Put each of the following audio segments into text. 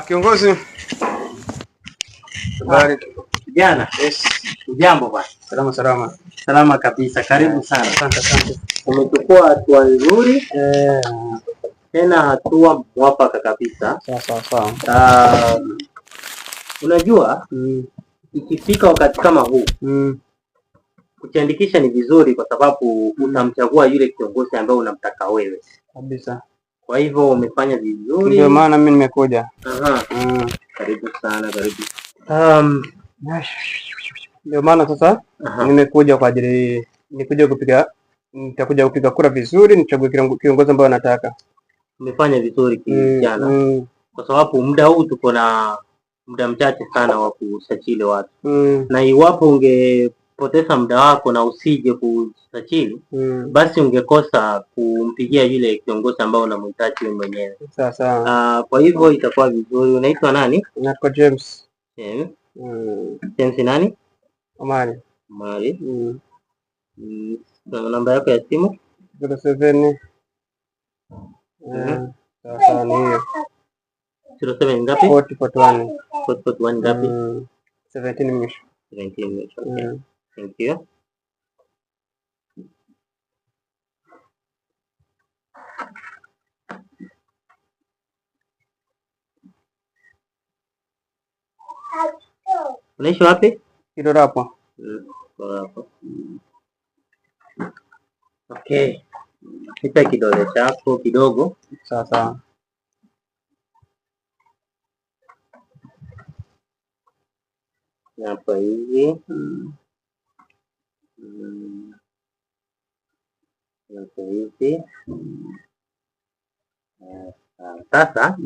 Kiongozi. Habari. Kijana. Yes. Ujambo bwana? Salama. Salama kabisa. Karibu sana. Asante. Umechukua hatua nzuri. Tena hatua mwafaka kabisa. Sawa. Unajua ikifika wakati kama huu kujiandikisha ni vizuri, kwa sababu unamchagua yule kiongozi ambaye unamtaka wewe kabisa. Kwa hivyo umefanya vizuri. Ndio maana mimi nimekuja. Karibu sana, karibu. Ndio maana sasa nimekuja kwa ajili nitakuja kupiga kura vizuri, nichague kiongozi ambaye nataka. Umefanya vizuri kijana. Kwa sababu muda huu tuko na muda mchache sana wa kusajili watu. Na iwapo ungepoteza muda wako na usije kusajili, basi ungekosa kumpigia yule kiongozi ambao unamhitaji wewe mwenyewe. Sawa. Kwa hivyo itakuwa vizuri. Unaitwa nani? Naitwa James. James nani? Omari. Namba yako ya simu? 07. Sawa ni hiyo. 07 ngapi? 41 ngapi? 17 mwisho. 17 mwisho. Okay. Thank you. Unaishi wapi? Kidorapo. Okay. Nipa kidole chako kidogo. Sawa. Hapa hivi. Hapa hivi. Sasa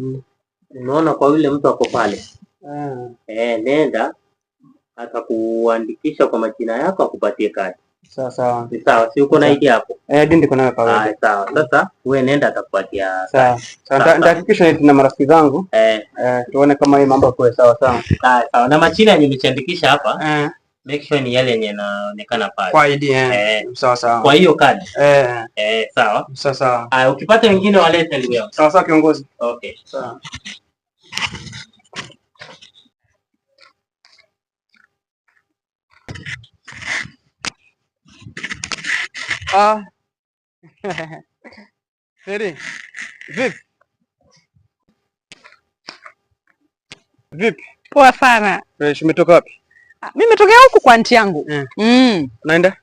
unaona kwa yule mtu ako pale. Nenda atakuandikisha kwa majina yako, akupatie kadi. Sawa. Ni sawa, si uko na ID hapo? Ndio nayo kwa. Sawa. Sasa wewe nenda atakupatia. Sawa. Nitahakikisha na marafiki zangu. Tuone kama hii mambo kwa sawa. Sawa. Na majina yenye nimeandikisha hapa. Make sure ni yale yenye yanaonekana pale. Kwa ID. Sawa. Kwa hiyo kadi. Sawa. Sawa. Ukipata wengine walete leo. Sawa kiongozi. Okay. Sawa. Heri. Vipi? Poa sana. Fresh, umetoka wapi? Mimi nimetokea huku kwa anti yangu. Naenda?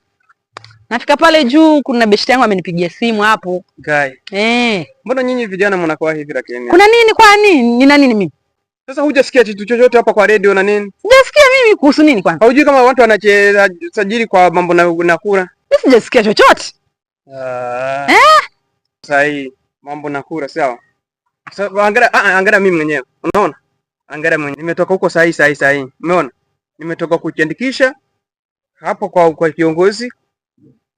Nafika pale juu, kuna beshte yangu amenipigia simu hapo. Guy. Mbona nyinyi vijana mnakuwa hivi lakini? Kuna nini kwani? Nina nini mimi? Sasa hujasikia kitu chochote hapa kwa radio na nini? Sijasikia mimi kuhusu nini kwanza? Haujui kama watu wanachesajili kwa mambo na kura? Mimi sijasikia chochote. Sahi, mambo na kura sawa. Sasa angalia mimi mwenyewe. Unaona? Angalia mwenyewe. Nimetoka huko sahi. Umeona? Nimetoka kujiandikisha hapo kwa kiongozi.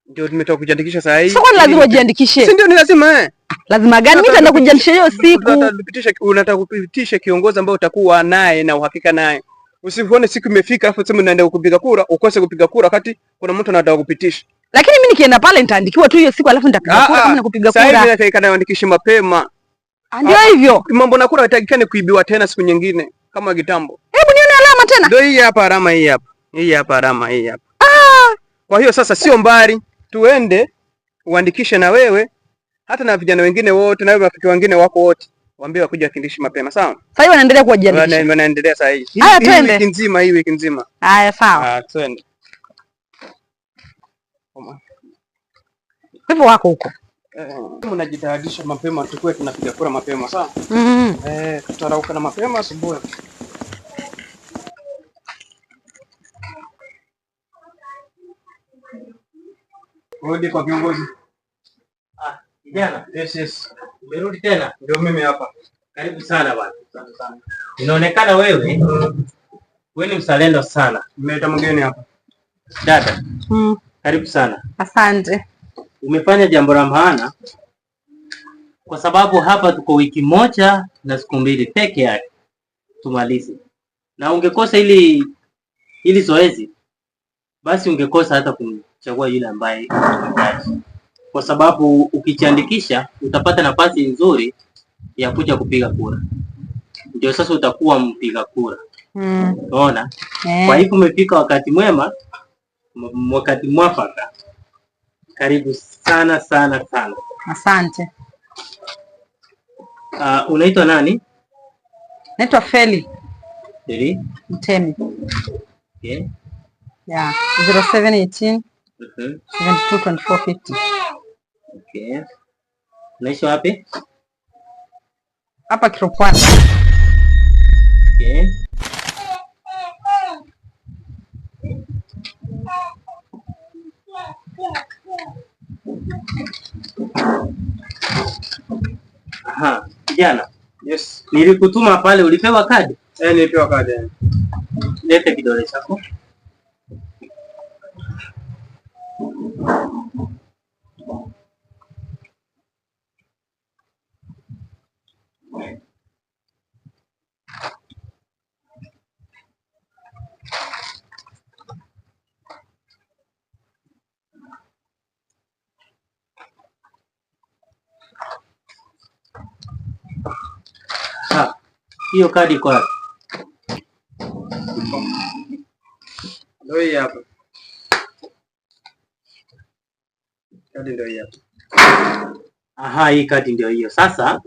Ndio nimetoka kujiandikisha sahi. Sasa lazima ujiandikishe. Si ndio ni lazima Lazima gani? Mimi nitaenda kujiandikisha hiyo siku. Unataka kupitisha kiongozi ambao utakuwa naye na uhakika naye. Usione siku imefika afu sema unaenda kupiga kura, ukose kupiga kura wakati kuna mtu anataka kupitisha. Lakini mimi nikienda pale nitaandikiwa tu hiyo siku alafu nitapiga kura kama nakupiga kura. Sasa hivi nataka niandikishe mapema. Ndio hivyo. Mambo na kura hatakikani kuibiwa tena siku nyingine kama kitambo. Hebu nione alama tena. Ndio hii hapa alama hii hapa. Hii hapa. Kwa hiyo sasa sio mbali, tuende uandikishe na wewe hata na vijana wengine wote na rafiki wengine wako wote. Waambie wakuja wakindishi mapema, sawa? Sasa hivi wanaendelea kujiandikisha. Wanaendelea sasa hivi. Hii wiki nzima. Haya sawa. Twende. Hivyo wako huko. Mnajitayarisha mapema tukue tunapiga kura mapema, sawa? Tutarauka na mapema asubuhi. Rudi kwa kiongozi. Kijana. Yes. Umerudi tena? Ndio mimi hapa. Karibu sana bwana. Asante sana. Inaonekana wewe ni mzalendo sana. Mmeleta mgeni hapa. Dada. Karibu sana. Asante. Umefanya jambo la maana, kwa sababu hapa tuko wiki moja na siku mbili peke yake tumalize. Na ungekosa ili zoezi, basi ungekosa hata kumchagua yule ambaye unamhitaji. Kwa sababu ukijiandikisha utapata nafasi nzuri ya kuja kupiga kura. ndio sasa utakuwa mpiga kura. Unaona? Kwa hivyo umefika wakati mwema, wakati mwafaka. Karibu sana sana sana. Asante. Unaitwa nani? Naitwa Feli. Feli Mtemi. Okay. Yeah, 0718 722450. Okay. Unaishi wapi? Hapa Kiropwani. Okay. Aha, kijana. Yes. Nilikutuma pale, ulipewa kadi? Nilipewa kadi. Lete kidole chako. Hiyo kadi kwa ndio hii hapa. Kadi ndio hii hapa. Aha, hii kadi ndio hiyo. Sasa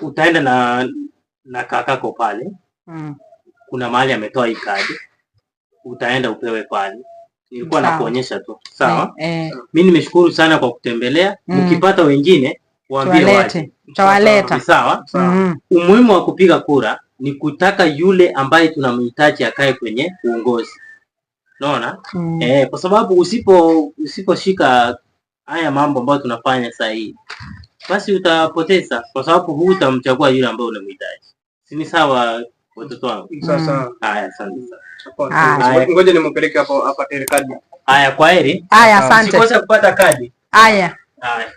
utaenda na kakako pale. Kuna mahali ametoa hii kadi. Utaenda upewe pale. Nilikuwa nakuonyesha tu. Sawa? Mimi nimeshukuru sana kwa kutembelea. Mkipata wengine waambie waje. Tutawaleta. Sawa? Umuhimu wa kupiga kura ni kutaka yule ambaye tunamhitaji akae kwenye uongozi. Unaona? Kwa sababu usiposhika haya mambo ambayo tunafanya sasa hivi, basi utapoteza, kwa sababu hutamchagua yule ambaye unamhitaji. Si ni sawa watoto wangu? Sasa haya, asante sana. Ngoja nimpeleke hapo hapa ile kadi. Haya, kwaheri. Haya, asante. Usikose kupata kadi. Haya. Haya.